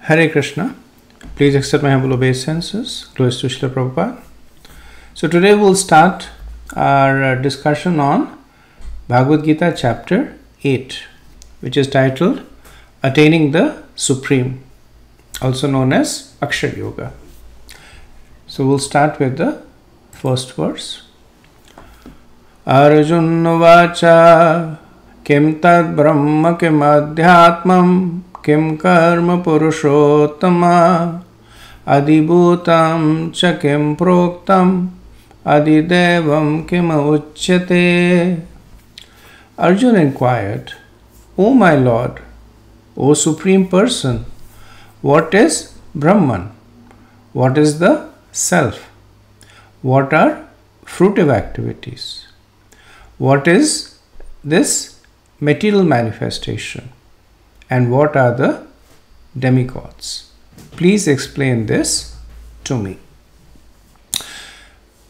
Hare Krishna. Please accept my humble obeisances. Glories to Srila Prabhupada. So today we'll start our discussion on Bhagavad-gita chapter 8, which is titled Attaining the Supreme, also known as Akshar Yoga. So we'll start with the first verse. Arjuna vacha kim tad brahma kim adhyatmam kim karma purushottama adibhutam cha kim proktam adidevam kim uchyate. Arjuna inquired, O my Lord, O Supreme Person, what is Brahman? What is the Self? What are fruitive activities? What is this material manifestation? And what are the demigods? Please explain this to me.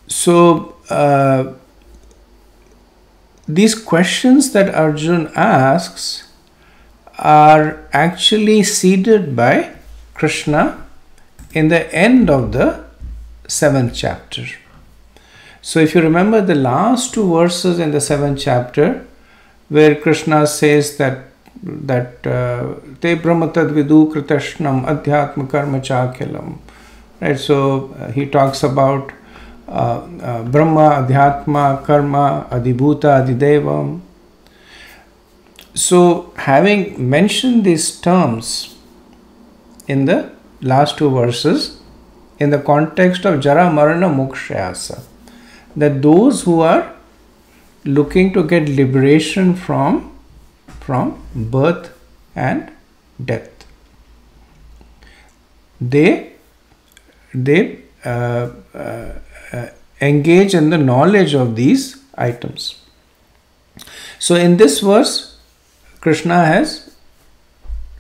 So, these questions that Arjuna asks are actually seeded by Krishna in the end of the 7th chapter. So if you remember the last two verses in the 7th chapter, where Krishna says that te brahmatad vidu kritashnam adhyatma karma chakhilam, right? So he talks about Brahma, Adhyatma, Karma, Adibhuta, Adidevam. So, having mentioned these terms in the last two verses, in the context of Jara Marana Mokshayasa, that those who are looking to get liberation from birth and death, they engage in the knowledge of these items. So in this verse, Krishna has,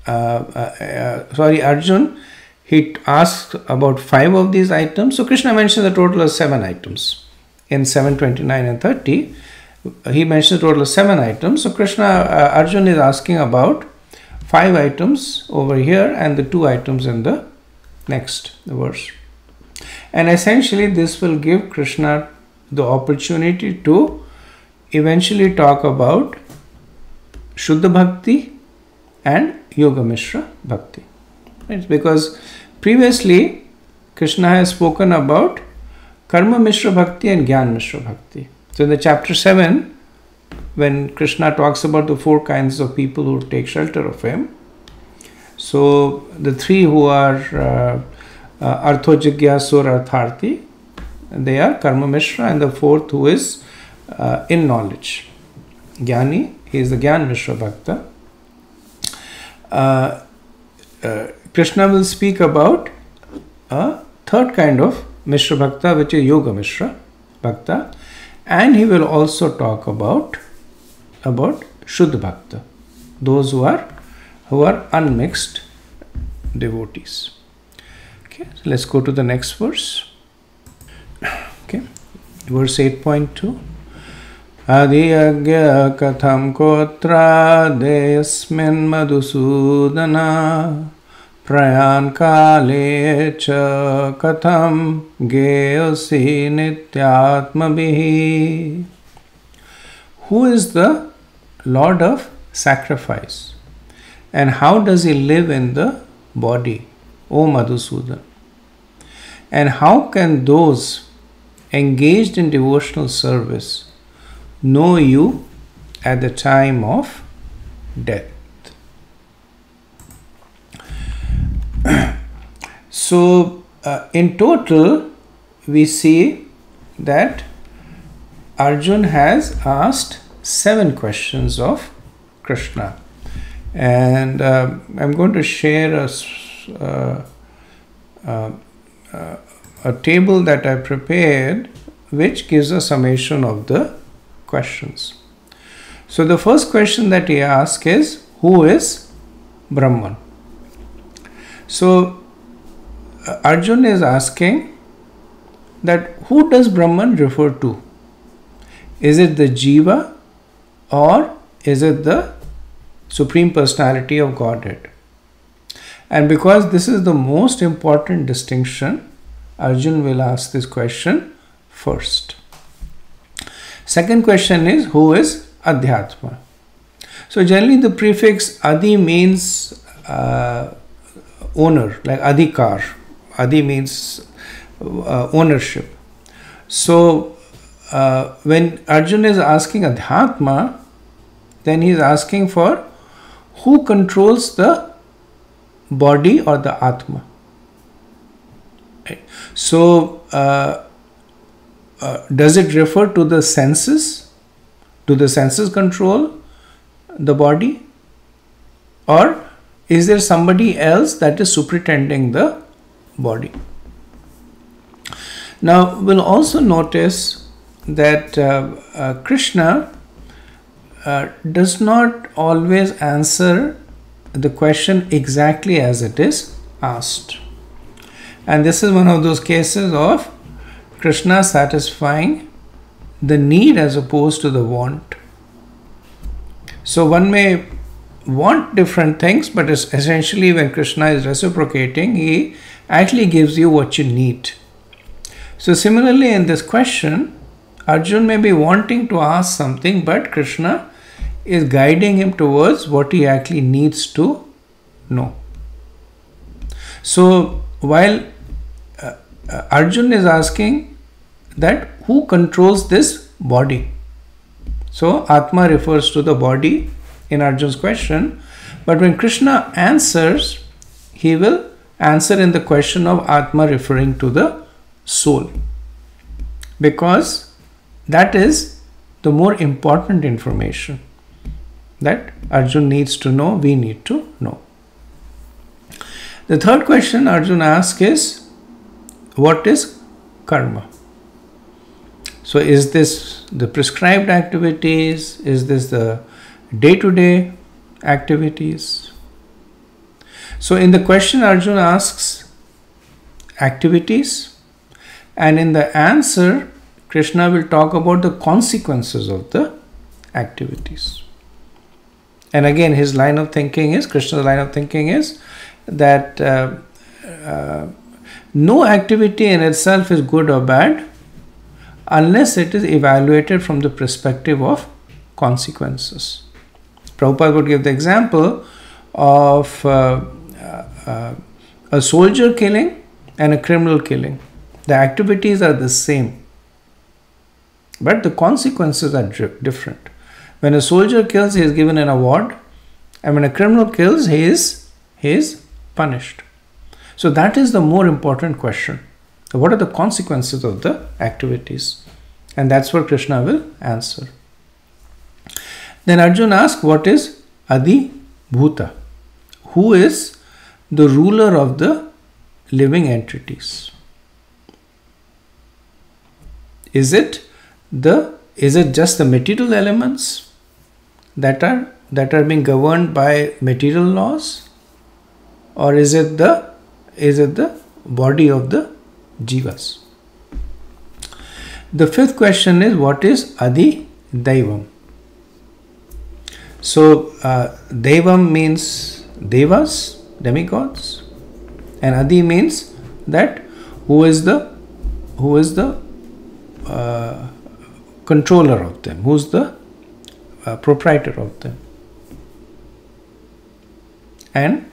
Arjuna, he asks about 5 of these items. So Krishna mentions a total of 7 items. In 7:29 and 30, he mentions a total of 7 items. So Arjuna is asking about 5 items over here and the 2 items in the next verse. And essentially this will give Krishna the opportunity to eventually talk about Shuddha Bhakti and Yoga Mishra Bhakti. Right? Because previously Krishna has spoken about Karma Mishra Bhakti and Gyan Mishra Bhakti. So in the chapter 7, when Krishna talks about the 4 kinds of people who take shelter of him, so the 3 who are Arthojigyasu or Artharthi, they are Karma Mishra, and the 4th who is in knowledge, Jnani, he is the Gyan Mishra Bhakta. Krishna will speak about a 3rd kind of Mishra Bhakta, which is Yoga Mishra Bhakta, and he will also talk about Shuddha Bhakta, those who are unmixed devotees. Okay, so let's go to the next verse. Okay, verse 8.2. Adiyagya katham kotra deyasmin madhusudana prayan kale cha katham geyasi nityatmabihi. Who is the Lord of sacrifice, and how does he live in the body, O Madhusudan? And how can those engaged in devotional service know you at the time of death? So, in total, we see that Arjuna has asked 7 questions of Krishna. And I'm going to share a table that I prepared, which gives a summation of the questions. So the first question that he asks is, who is Brahman? So Arjuna is asking that who does Brahman refer to? Is it the Jiva, or is it the Supreme Personality of Godhead? And because this is the most important distinction, Arjun will ask this question first. Second question is, who is Adhyatma? So generally the prefix Adi means owner, like Adhikar. Adi means ownership. So when Arjun is asking Adhyatma, then he is asking for who controls the body or the Atma. Right. So does it refer to the senses? Do the senses control the body? Or is there somebody else that is superintending the body? Now we'll also notice that Krishna does not always answer the question exactly as it is asked. And this is one of those cases of Krishna satisfying the need as opposed to the want. So one may want different things, but essentially when Krishna is reciprocating, he actually gives you what you need. So similarly in this question, Arjun may be wanting to ask something, but Krishna is guiding him towards what he actually needs to know. So while Arjun is asking that who controls this body. So Atma refers to the body in Arjun's question, but when Krishna answers, he will answer in the question of Atma referring to the soul, because that is the more important information that Arjun needs to know, we need to know. The third question Arjun asks is, what is karma? So is this the prescribed activities? Is this the day-to-day activities? So in the question Arjun asks activities, and in the answer Krishna will talk about the consequences of the activities. And again his line of thinking is, Krishna's line of thinking is that no activity in itself is good or bad unless it is evaluated from the perspective of consequences. Prabhupada would give the example of a soldier killing and a criminal killing. The activities are the same, but the consequences are different. When a soldier kills, he is given an award, and when a criminal kills, he is punished. So that is the more important question. What are the consequences of the activities? And that's what Krishna will answer. Then Arjun asks, what is Adi Bhuta? Who is the ruler of the living entities? Is it just the material elements that are being governed by material laws, or is it the body of the jivas? The fifth question is, what is Adi Daivam? So Daivam means devas, demigods, and Adi means that who is the controller of them, who's the proprietor of them. And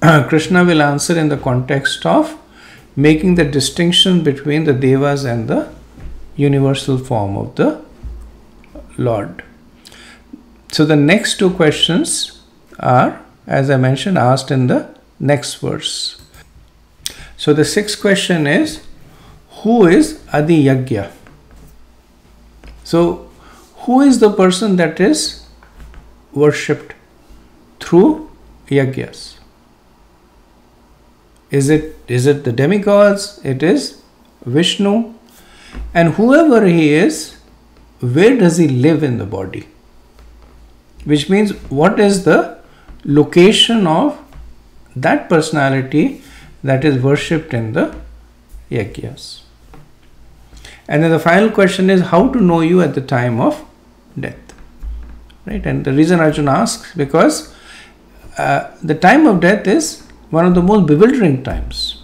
Krishna will answer in the context of making the distinction between the devas and the universal form of the Lord. So the next two questions are, as I mentioned, asked in the next verse. So the sixth question is, who is Adi Yagya? So who is the person that is worshipped through yagyas? Is it the demigods? It is Vishnu. And whoever he is, where does he live in the body? Which means, what is the location of that personality that is worshipped in the yagyas? And then the final question is, how to know you at the time of death? Right? And the reason Arjuna asks, because the time of death is one of the most bewildering times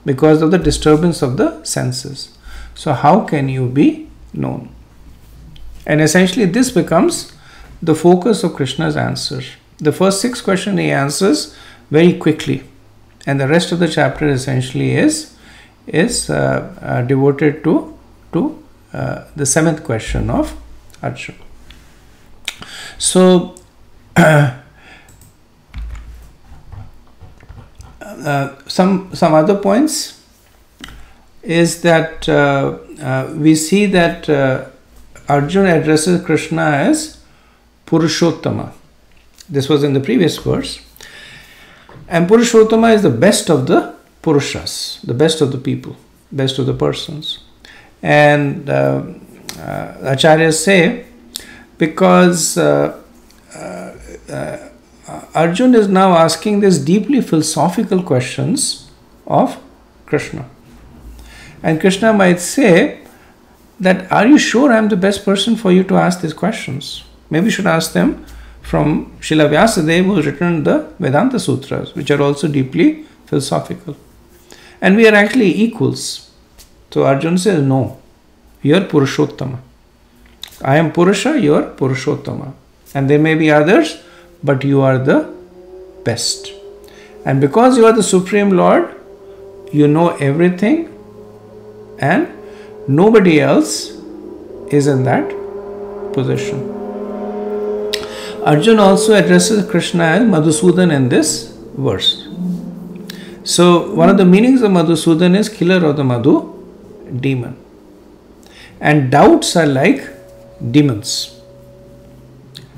because of the disturbance of the senses. So how can you be known? And essentially this becomes the focus of Krishna's answer. The first 6 questions he answers very quickly, and the rest of the chapter essentially is devoted to the 7th question of Arjuna. So some other points is that we see that Arjuna addresses Krishna as Purushottama. This was in the previous verse. And Purushottama is the best of the Purushas, the best of the people, best of the persons. And Acharyas say, because Arjuna is now asking these deeply philosophical questions of Krishna. And Krishna might say that, are you sure I am the best person for you to ask these questions? Maybe you should ask them from Srila Vyasadeva, who has written the Vedanta Sutras, which are also deeply philosophical. And we are actually equals. So Arjuna says, no, you are Purushottama. I am Purusha, you are Purushottama. And there may be others, but you are the best. And because you are the Supreme Lord, you know everything, and nobody else is in that position. Arjuna also addresses Krishna as Madhusudan in this verse. So one of the meanings of Madhusudan is killer of the Madhu, demon. And doubts are like demons.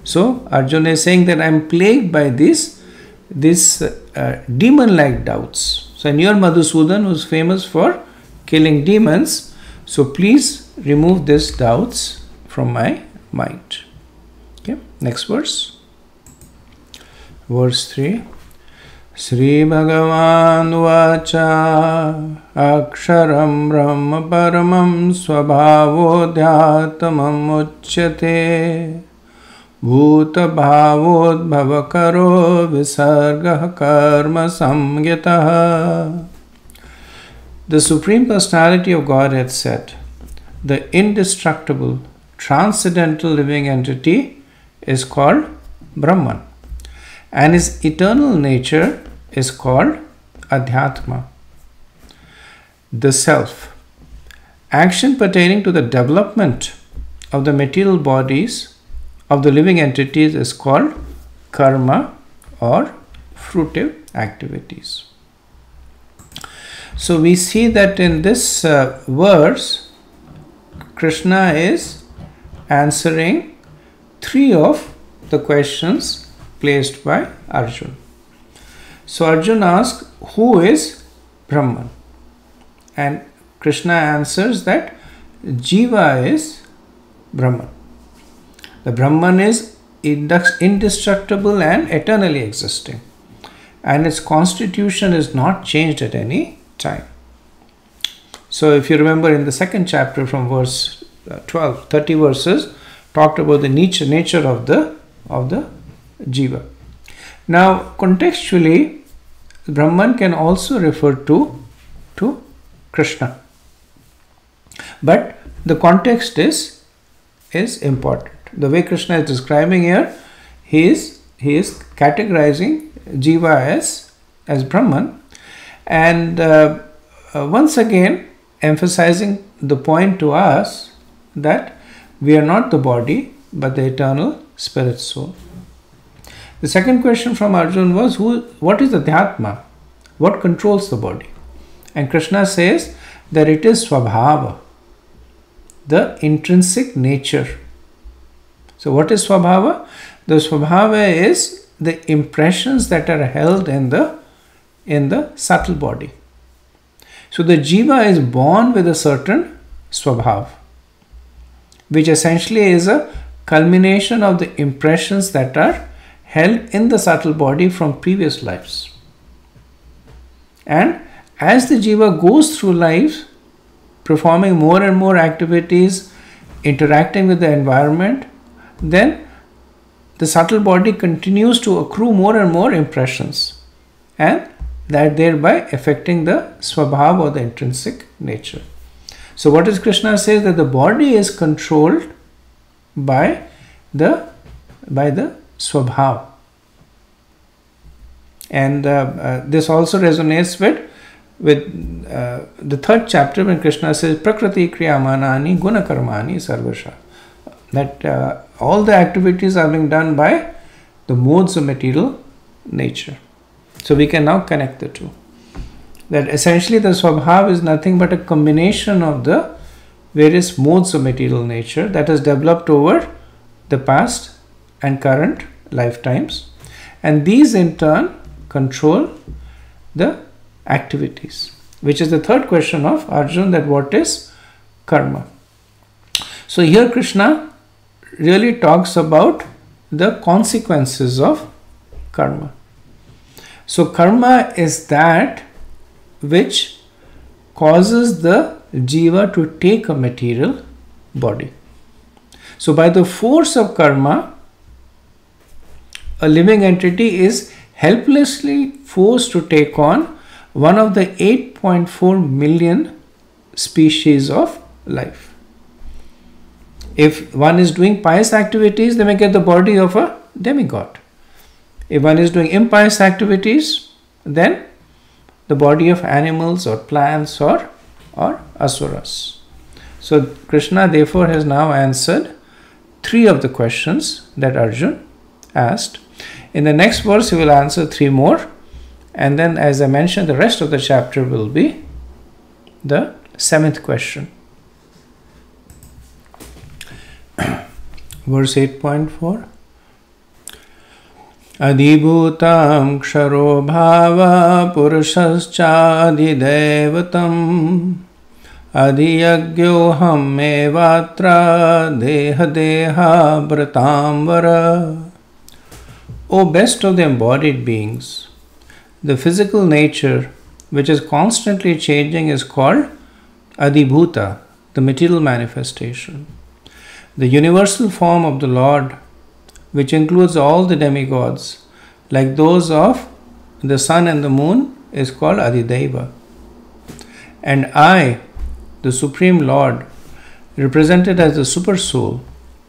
So Arjuna is saying that I am plagued by this demon-like doubts. So and you are Madhusudan, who is famous for killing demons. So please remove these doubts from my mind. Okay, next verse. Verse 3. Sri Bhagavan Vacha Aksharam Brahma Paramam Swabhavodhyatamam Uchyate Bhuta Bhavodbhavakaro Visargah Karma Samgyataha. The Supreme Personality of Godhead said, the indestructible, transcendental living entity is called Brahman, and his eternal nature is called Adhyatma, the self. Action pertaining to the development of the material bodies of the living entities is called karma or fruitive activities. So we see that in this verse, Krishna is answering 3 of the questions placed by Arjuna. So Arjuna asks, who is Brahman? And Krishna answers that Jiva is Brahman. The Brahman is indestructible and eternally existing, and its constitution is not changed at any time. So if you remember in the 2nd chapter from verse 12, 30 verses talked about the nature of the Jiva. Now contextually, Brahman can also refer to Krishna, but the context is important. The way Krishna is describing here, he is categorizing Jiva as Brahman, and once again emphasizing the point to us that we are not the body but the eternal spirit soul. The second question from Arjuna was, what is Adhyatma? What controls the body? And Krishna says that it is Swabhava, the intrinsic nature. So what is Swabhava? The Swabhava is the impressions that are held in the subtle body. So the Jiva is born with a certain Swabhav, which essentially is a culmination of the impressions that are held in the subtle body from previous lives. And as the Jiva goes through life, performing more and more activities, interacting with the environment, then the subtle body continues to accrue more and more impressions. and that thereby affecting the swabhav or the intrinsic nature. So what is Krishna says, that the body is controlled by the swabhav. And this also resonates with the third chapter when Krishna says prakriti kriyamanani gunakarmani sarvasha, that all the activities are being done by the modes of material nature. So we can now connect the two, that essentially the swabhav is nothing but a combination of the various modes of material nature that has developed over the past and current lifetimes, and these in turn control the activities, which is the third question of Arjuna, that what is karma. So here Krishna really talks about the consequences of karma. So karma is that which causes the jiva to take a material body. So by the force of karma, a living entity is helplessly forced to take on one of the 8.4 million species of life. If one is doing pious activities, they may get the body of a demigod. If one is doing impious activities, then the body of animals or plants or asuras. So Krishna therefore has now answered 3 of the questions that Arjuna asked. In the next verse he will answer 3 more, and then, as I mentioned, the rest of the chapter will be the 7th question. Verse 8.4. Adhibhutam ksharo bhava purushascha adhidevatam adhiyagyoham evatra deha deha bratamvara. O best of the embodied beings, the physical nature which is constantly changing is called Adhibhuta, the material manifestation. The universal form of the Lord, which includes all the demigods, like those of the sun and the moon, is called Adhideva. And I, the Supreme Lord, represented as the Super Soul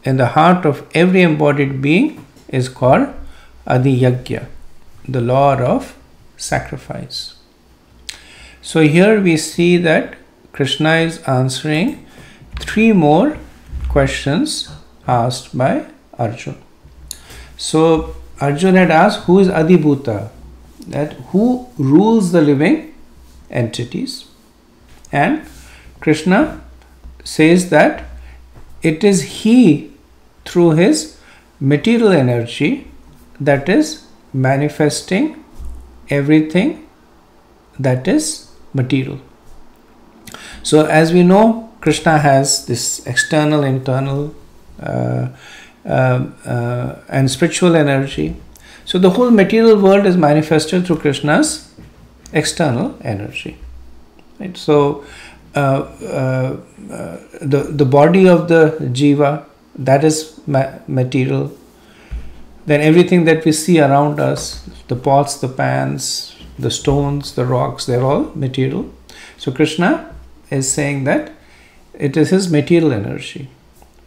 in the heart of every embodied being, is called Adhiyagya, the Lord of sacrifice. So here we see that Krishna is answering 3 more questions asked by Arjuna. So Arjuna had asked, who is Adhibhuta? That who rules the living entities? And Krishna says that it is he, through his material energy, that is manifesting everything that is material. So as we know, Krishna has this external, internal and spiritual energy. So the whole material world is manifested through Krishna's external energy. Right? So the body of the jiva, that is material. Then everything that we see around us, the pots, the pans, the stones, the rocks, they're all material. So Krishna is saying that it is his material energy.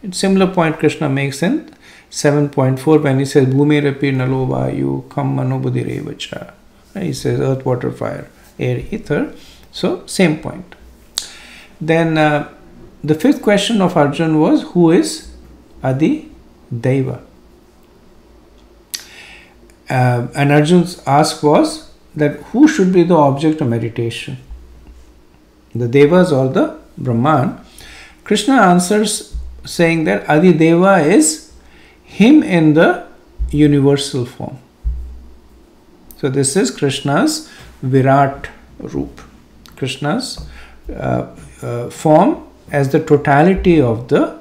It's similar point Krishna makes in 7.4 when he says Bhumi Rapi Nalo Vayu Kam Mano Buddhi Revacha. He says earth, water, fire, air, ether. So same point. Then the 5th question of Arjuna was, who is Adi Deva? And Arjuna's ask was that who should be the object of meditation? The Devas or the Brahman? Krishna answers saying that Adi Deva is him in the universal form. So this is Krishna's Virat Roop. Krishna's form as the totality of the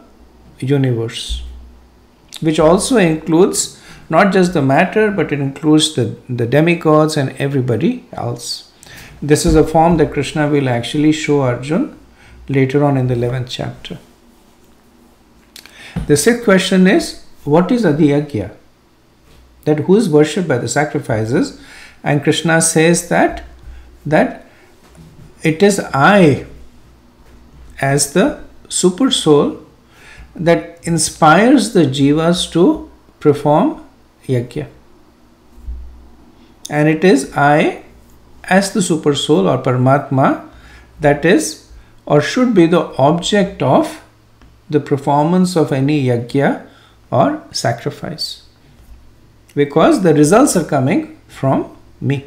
universe, which also includes not just the matter, but it includes the demigods and everybody else. This is a form that Krishna will actually show Arjuna later on in the 11th chapter. The 6th question is, what is Adhiyagya? That who is worshipped by the sacrifices And Krishna says that it is I as the super soul that inspires the jivas to perform yajna. And it is I as the super soul or Paramatma that is or should be the object of the performance of any yajna or sacrifice, because the results are coming from me.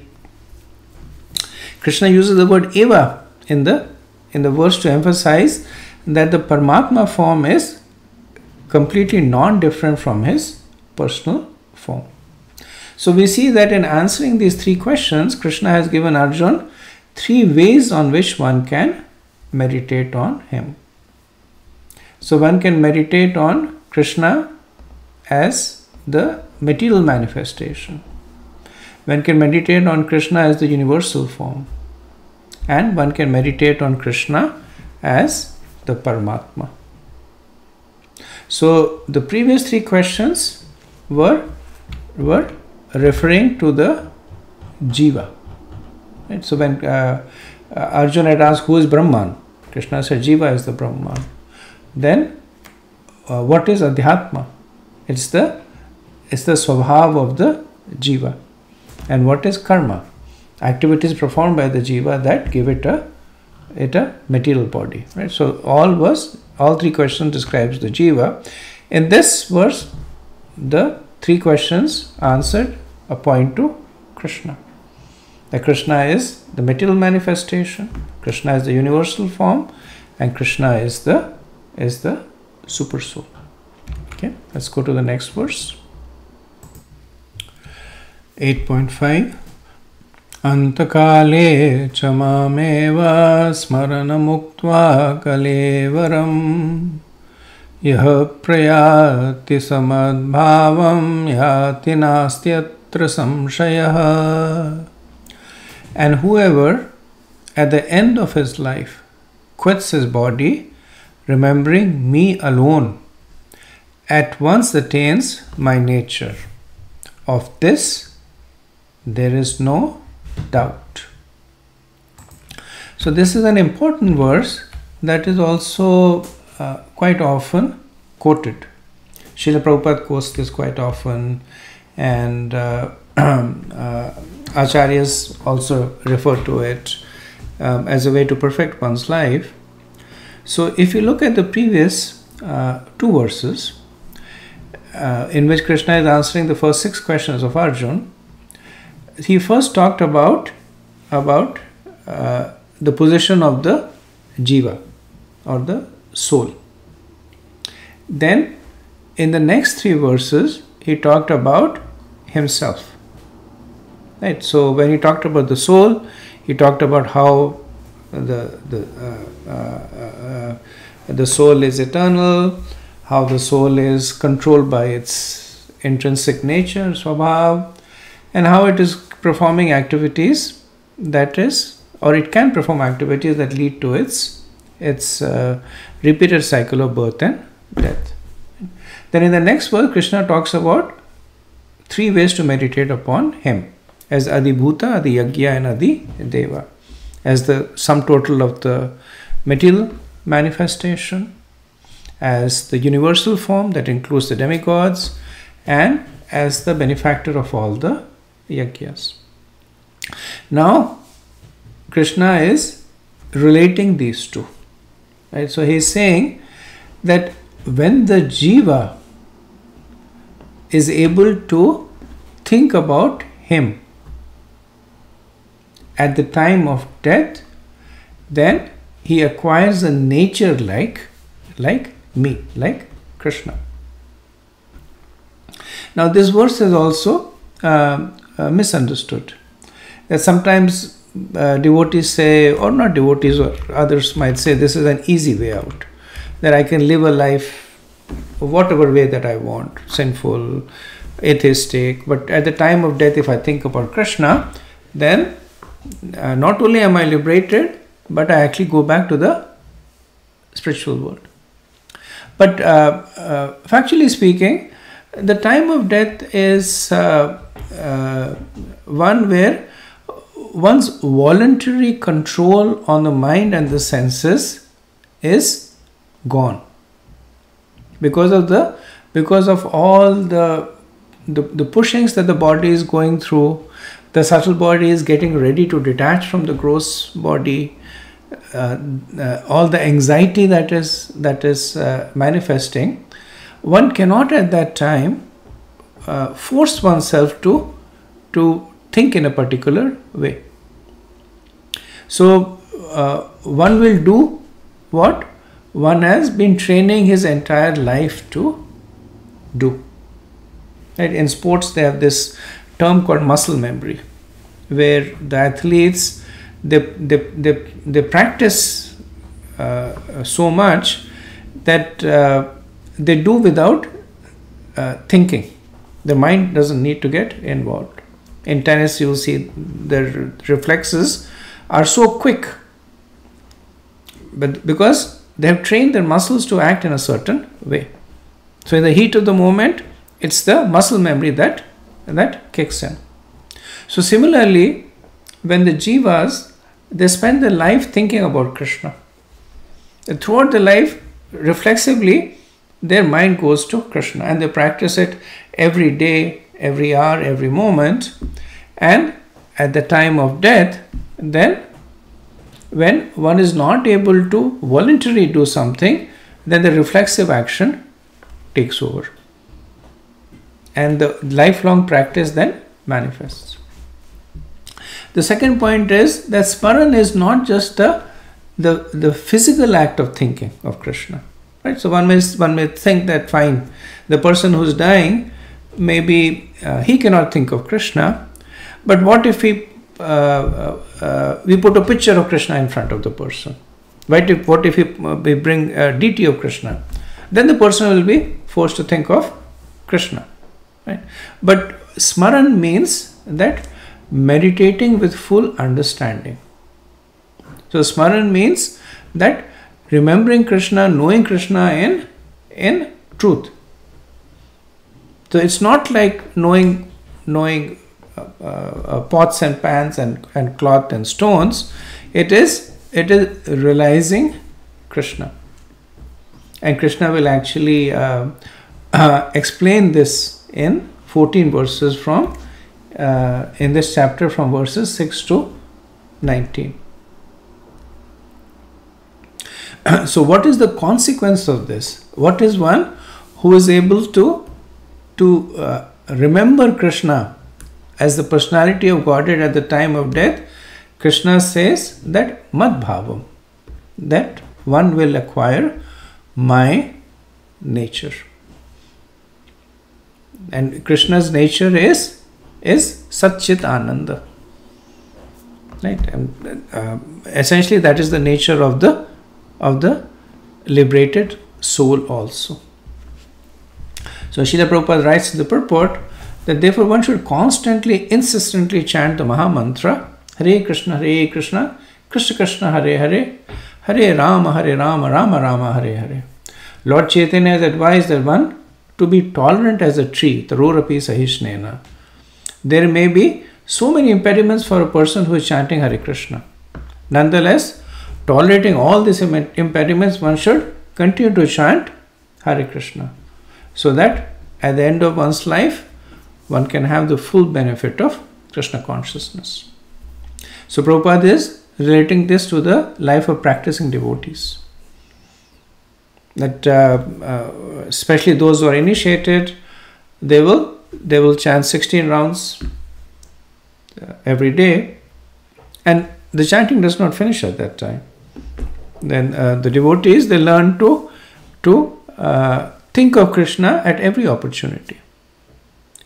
Krishna uses the word eva in the verse to emphasize that the Paramatma form is completely non-different from his personal form. So we see that in answering these three questions, Krishna has given Arjuna three ways on which one can meditate on him. So one can meditate on Krishna as the material manifestation. One can meditate on Krishna as the universal form. And one can meditate on Krishna as the Paramatma. So the previous three questions were referring to the jiva. Right? So when Arjuna had asked who is Brahman, Krishna said jiva is the Brahman. Then what is Adhyatma? It's the swabhav of the jiva. And what is karma? Activities performed by the jiva that give it a material body. Right? So all three questions describes the jiva. In this verse, the three questions answered a point to Krishna. That Krishna is the material manifestation, Krishna is the universal form, and Krishna is the super soul. Okay, let's go to the next verse. 8.5 Antakale chamameva smarana muktva kalevaram Yaha prayati samadbhavam yati nastyatra samshayaha. And whoever at the end of his life quits his body, remembering me alone, at once attains my nature. Of this there is no doubt. So this is an important verse that is also quite often quoted. Srila Prabhupada quotes this quite often, and acharyas also refer to it as a way to perfect one's life. So if you look at the previous two verses, in which Krishna is answering the first 6 questions of Arjuna, he first talked about the position of the jiva or the soul. Then in the next 3 verses he talked about himself. Right? So when he talked about the soul, he talked about how the soul is eternal, how the soul is controlled by its intrinsic nature, swabhav, and how it is performing activities that is, or it can perform activities that lead to its repeated cycle of birth and death. Then in the next verse, Krishna talks about 3 ways to meditate upon him, as Adibhuta, Adi Yagya, and Adi Deva, as the sum total of the material manifestation, as the universal form that includes the demigods, and as the benefactor of all the yagyas. Now Krishna is relating these two. Right? So he is saying that when the jiva is able to think about him at the time of death, then he acquires a nature like me, like Krishna. Now this verse is also misunderstood. That sometimes devotees say, or not devotees, or others might say, this is an easy way out, that I can live a life whatever way that I want, sinful, atheistic, but at the time of death, if I think about Krishna, then not only am I liberated, but I actually go back to the spiritual world. But factually speaking, the time of death is one where one's voluntary control on the mind and the senses is gone because of all the pushings that the body is going through. The subtle body is getting ready to detach from the gross body. All the anxiety that is manifesting, one cannot at that time force oneself to think in a particular way. So one will do what one has been training his entire life to do. Right? In sports, they have this term called muscle memory, where the athletes they practice so much that they do without thinking. The mind doesn't need to get involved. In tennis, you'll see the reflexes are so quick, but because they have trained their muscles to act in a certain way. So in the heat of the moment, it's the muscle memory that kicks in. So similarly, when the jivas, they spend their life thinking about Krishna. And throughout the life, reflexively, their mind goes to Krishna, and they practice it every day, every hour, every moment. And at the time of death, then when one is not able to voluntarily do something, then the reflexive action takes over. And the lifelong practice then manifests. The second point is that Smaran is not just the physical act of thinking of Krishna. Right? So one may think that fine, the person who's dying, maybe he cannot think of Krishna, but what if we put a picture of Krishna in front of the person? What if we bring a deity of Krishna? Then the person will be forced to think of Krishna. Right? But Smaran means that meditating with full understanding. So Smaran means that remembering Krishna, knowing Krishna in truth. So it's not like knowing pots and pans and cloth and stones. It is realizing Krishna. And Krishna will actually explain this in 14 verses from in this chapter, from verses 6 to 19. So what is the consequence of this? What is one who is able to remember Krishna as the personality of Godhead at the time of death? Krishna says that Madbhavam, that one will acquire my nature. And Krishna's nature is Satchit Ananda. Right? Essentially, that is the nature of the liberated soul also. So Srila Prabhupada writes in the purport that therefore one should constantly, insistently chant the Maha Mantra, Hare Krishna, Krishna Krishna, Hare Hare, Hare Rama, Rama Rama, Hare Hare. Lord Chaitanya has advised that one to be tolerant as a tree, Tarorapi Sahishnena. There may be so many impediments for a person who is chanting Hare Krishna. Nonetheless, tolerating all these impediments, one should continue to chant Hare Krishna, so that at the end of one's life, one can have the full benefit of Krishna consciousness. So Prabhupada is relating this to the life of practicing devotees. That especially those who are initiated, they will chant 16 rounds every day, and the chanting does not finish at that time. Then the devotees, they learn to think of Krishna at every opportunity,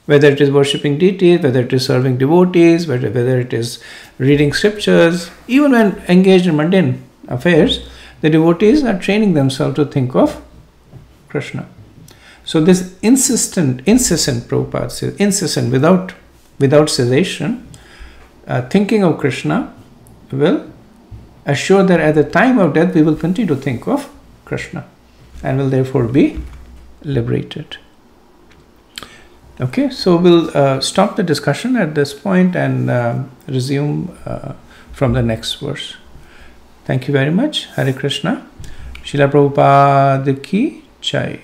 whether it is worshipping deities, whether it is serving devotees, whether it is reading scriptures. Even when engaged in mundane affairs, the devotees are training themselves to think of Krishna. So this incessant, Prabhupada says, incessant, without cessation, thinking of Krishna will assure that at the time of death we will continue to think of Krishna and will therefore be liberated. Okay, so we'll stop the discussion at this point and resume from the next verse. Thank you very much. Hare Krishna. Srila Prabhupada ki Jai.